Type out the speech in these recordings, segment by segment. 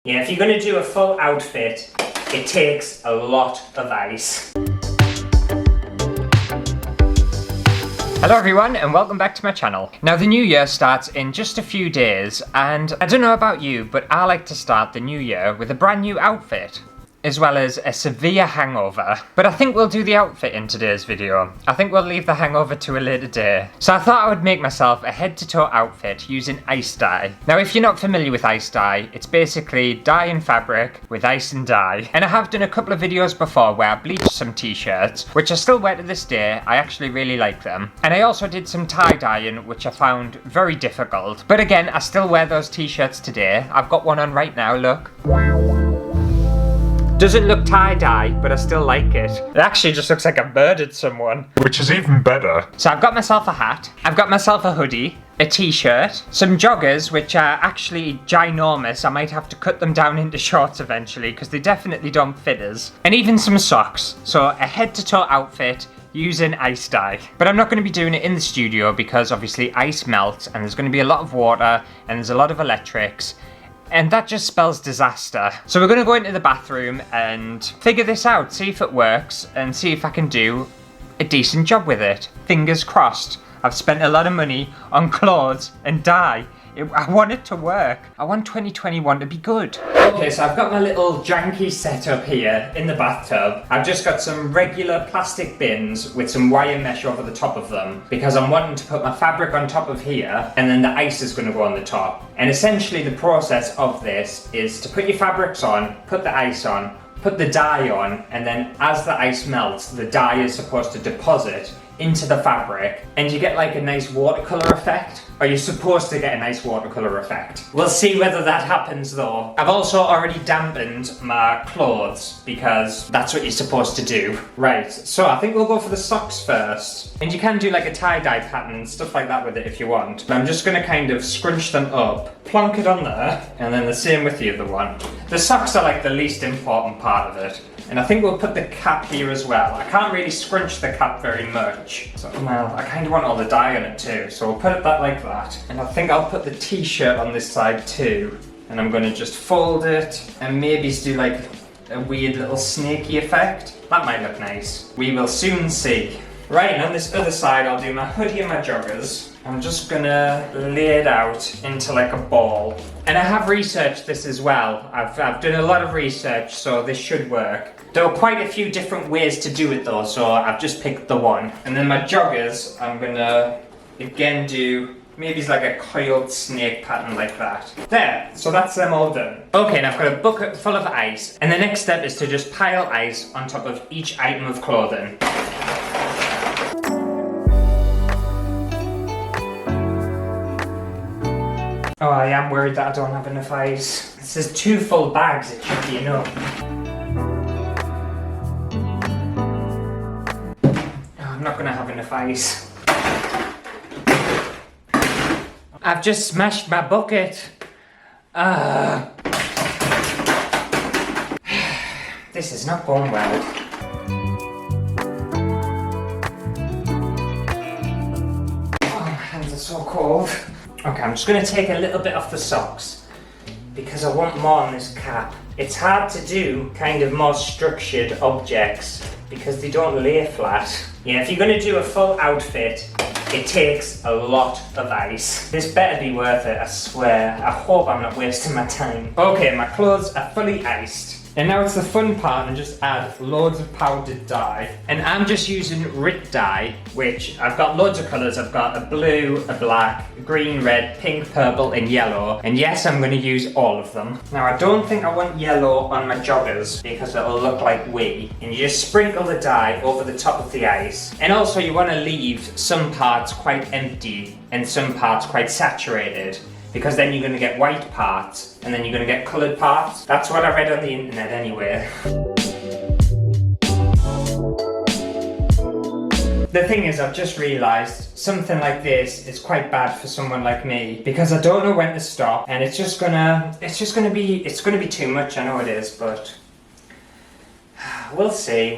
Yeah, if you're going to do a full outfit, it takes a lot of ice. Hello everyone and welcome back to my channel. Now the new year starts in just a few days and I don't know about you, but I like to start the new year with a brand new outfit, as well as a severe hangover. But I think we'll do the outfit in today's video. I think we'll leave the hangover to a later day. So I thought I would make myself a head to toe outfit using ice dye. Now if you're not familiar with ice dye, it's basically dye and fabric with ice and dye. And I have done a couple of videos before where I bleached some t-shirts, which I still wear to this day. I actually really like them. And I also did some tie dyeing, which I found very difficult. But again, I still wear those t-shirts today. I've got one on right now, look. Doesn't look tie-dye, but I still like it. It actually just looks like I murdered someone. Which is even better. So I've got myself a hat, I've got myself a hoodie, a t-shirt, some joggers, which are actually ginormous. I might have to cut them down into shorts eventually, because they definitely don't fit us. And even some socks. So a head-to-toe outfit using ice dye. But I'm not going to be doing it in the studio, because obviously ice melts, and there's going to be a lot of water, and there's a lot of electrics. And that just spells disaster. So we're going to go into the bathroom and figure this out, see if it works, and see if I can do a decent job with it. Fingers crossed. I've spent a lot of money on clothes and dye. I want it to work. I want 2021 to be good. Okay, so I've got my little janky setup here in the bathtub. I've just got some regular plastic bins with some wire mesh over the top of them because I'm wanting to put my fabric on top of here and then the ice is going to go on the top. And essentially the process of this is to put your fabrics on, put the ice on, put the dye on, and then as the ice melts, the dye is supposed to deposit into the fabric and you get like a nice watercolor effect. Or you're supposed to get a nice watercolor effect. We'll see whether that happens though. I've also already dampened my clothes because that's what you're supposed to do. Right, so I think we'll go for the socks first. And you can do like a tie-dye pattern, stuff like that with it if you want. But I'm just gonna kind of scrunch them up, plonk it on there, and then the same with the other one. The socks are like the least important part of it. And I think we'll put the cap here as well. I can't really scrunch the cap very much. So, well, I kind of want all the dye on it too. So we'll put it that like that. And I think I'll put the t-shirt on this side too. And I'm going to just fold it and maybe do like a weird little snaky effect. That might look nice. We will soon see. Right, and on this other side I'll do my hoodie and my joggers. I'm just gonna lay it out into like a ball. And I have researched this as well. I've done a lot of research, so this should work. There are quite a few different ways to do it though, so I've just picked the one. And then my joggers, I'm gonna again do maybe it's like a coiled snake pattern like that. There, so that's them all done. Okay, now I've got a bucket full of ice. And the next step is to just pile ice on top of each item of clothing. Oh, I am worried that I don't have enough ice. It says 2 full bags, it should be enough. Oh, I'm not gonna have enough ice. I've just smashed my bucket. This is not going well. Oh, my hands are so cold. Okay, I'm just going to take a little bit off the socks because I want more on this cap. It's hard to do kind of more structured objects because they don't lay flat. Yeah, if you're going to do a full outfit, it takes a lot of ice. This better be worth it, I swear. I hope I'm not wasting my time. Okay, my clothes are fully iced. And now it's the fun part and just add loads of powdered dye. And I'm just using RIT dye, which I've got loads of colours. I've got a blue, a black, green, red, pink, purple and yellow. And yes, I'm going to use all of them. Now I don't think I want yellow on my joggers because it'll look like wee. And you just sprinkle the dye over the top of the ice. And also you want to leave some parts quite empty and some parts quite saturated, because then you're going to get white parts and then you're going to get coloured parts. That's what I read on the internet anyway. The thing is, I've just realised something like this is quite bad for someone like me because I don't know when to stop, and it's gonna be too much. I know it is, but we'll see.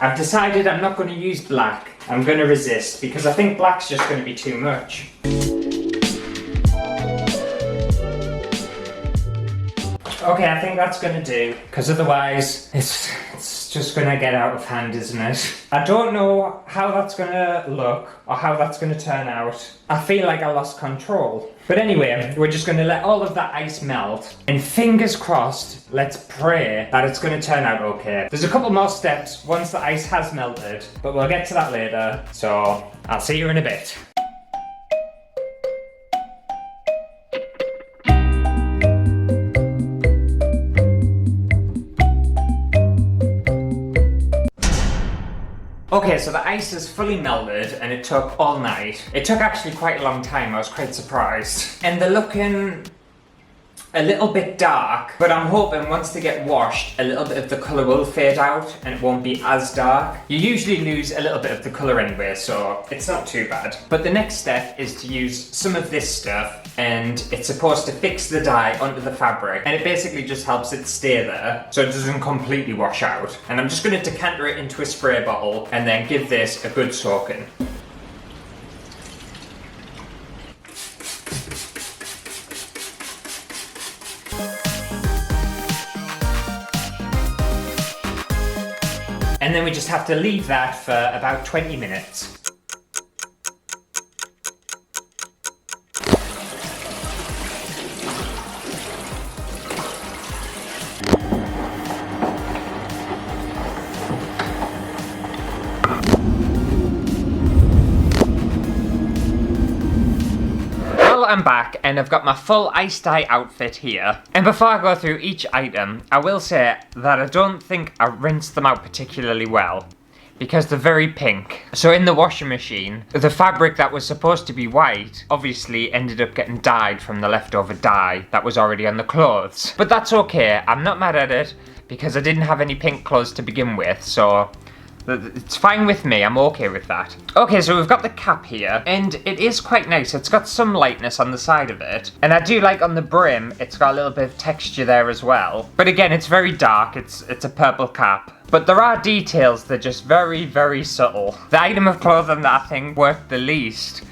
I've decided I'm not going to use black I'm going to resist because I think black's just going to be too much. Okay, I think that's going to do, because otherwise it's just going to get out of hand, isn't it? I don't know how that's going to look or how that's going to turn out. I feel like I lost control. But anyway, we're just going to let all of that ice melt, and fingers crossed, let's pray that it's going to turn out okay. There's a couple more steps once the ice has melted, but we'll get to that later, so I'll see you in a bit. Okay, so the ice is fully melted and it took all night. It took actually quite a long time, I was quite surprised. And they're looking a little bit dark, but I'm hoping once they get washed, a little bit of the colour will fade out and it won't be as dark. You usually lose a little bit of the colour anyway, so it's not too bad. But the next step is to use some of this stuff, and it's supposed to fix the dye onto the fabric, and it basically just helps it stay there so it doesn't completely wash out. And I'm just going to decanter it into a spray bottle and then give this a good soaking. And then we just have to leave that for about 20 minutes. Well, I'm back and I've got my full ice dye outfit here. And before I go through each item, I will say that I don't think I rinsed them out particularly well, because they're very pink. So in the washing machine, the fabric that was supposed to be white obviously ended up getting dyed from the leftover dye that was already on the clothes. But that's okay, I'm not mad at it, because I didn't have any pink clothes to begin with, so it's fine with me, I'm okay with that. Okay, so we've got the cap here, and it is quite nice. It's got some lightness on the side of it, and I do like on the brim, it's got a little bit of texture there as well. But again, it's very dark, it's a purple cap. But there are details that are just very, very subtle. The item of clothing that I think worked the least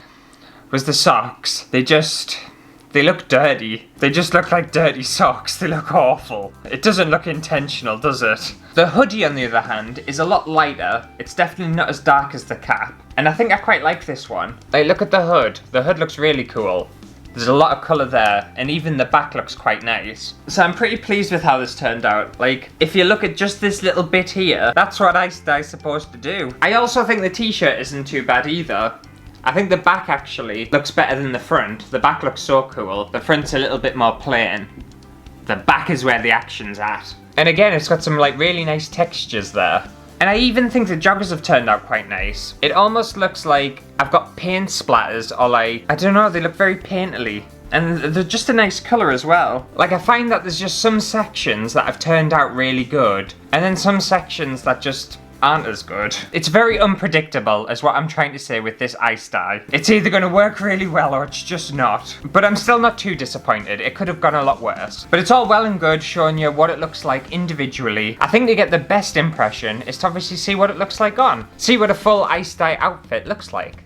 was the socks. They look dirty. They just look like dirty socks. They look awful. It doesn't look intentional, does it? The hoodie, on the other hand, is a lot lighter. It's definitely not as dark as the cap. And I think I quite like this one. Like, look at the hood. The hood looks really cool. There's a lot of colour there, and even the back looks quite nice. So I'm pretty pleased with how this turned out. Like, if you look at just this little bit here, that's what ice dye's supposed to do. I also think the t-shirt isn't too bad either. I think the back actually looks better than the front. The back looks so cool. The front's a little bit more plain. The back is where the action's at. And again, it's got some like really nice textures there. And I even think the joggers have turned out quite nice. It almost looks like I've got paint splatters, or like, I don't know, they look very painterly. And they're just a nice colour as well. Like, I find that there's just some sections that have turned out really good, and then some sections that just aren't as good. It's very unpredictable, is what I'm trying to say with this ice dye. It's either going to work really well or it's just not. But I'm still not too disappointed. It could have gone a lot worse. But it's all well and good showing you what it looks like individually. I think to get the best impression is to obviously see what it looks like on. See what a full ice dye outfit looks like.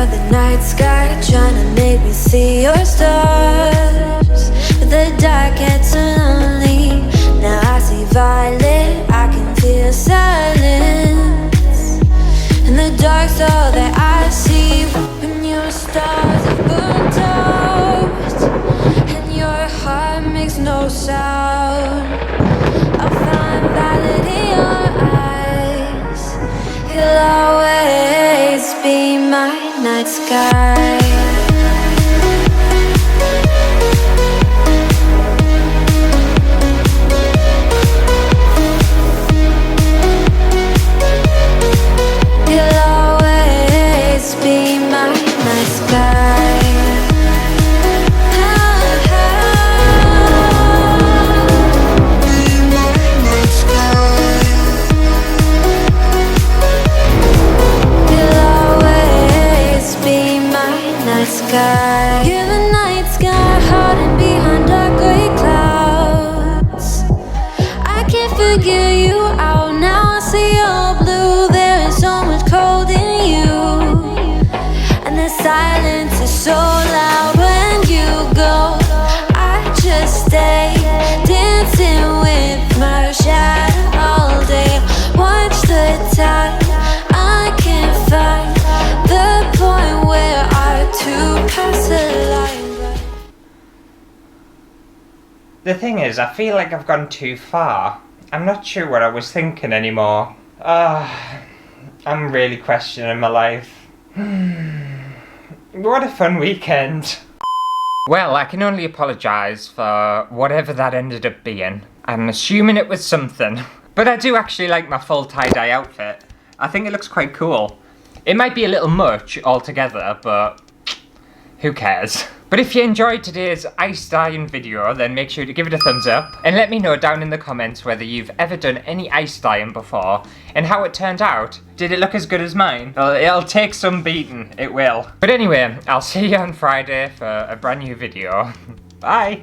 The night sky trying to make me see your stars, but the dark gets lonely. Now I see violet, I can feel silence. And the dark's all that I see when your stars have burned out and your heart makes no sound. I'll find violet in your eyes. You'll always be my night sky. You'll always be my night sky. Be my night sky. so loud when you go. I just stay dancing with my shadow all day. Watch the time, I can't find the point where our two pass the line. The thing is, I feel like I've gone too far. I'm not sure what I was thinking anymore. I'm really questioning my life. What a fun weekend. Well, I can only apologise for whatever that ended up being. I'm assuming it was something. But I do actually like my full tie-dye outfit. I think it looks quite cool. It might be a little much altogether, but who cares? But if you enjoyed today's ice dyeing video, then make sure to give it a thumbs up and let me know down in the comments whether you've ever done any ice dyeing before and how it turned out. Did it look as good as mine? Well, it'll take some beating, it will. But anyway, I'll see you on Friday for a brand new video. Bye!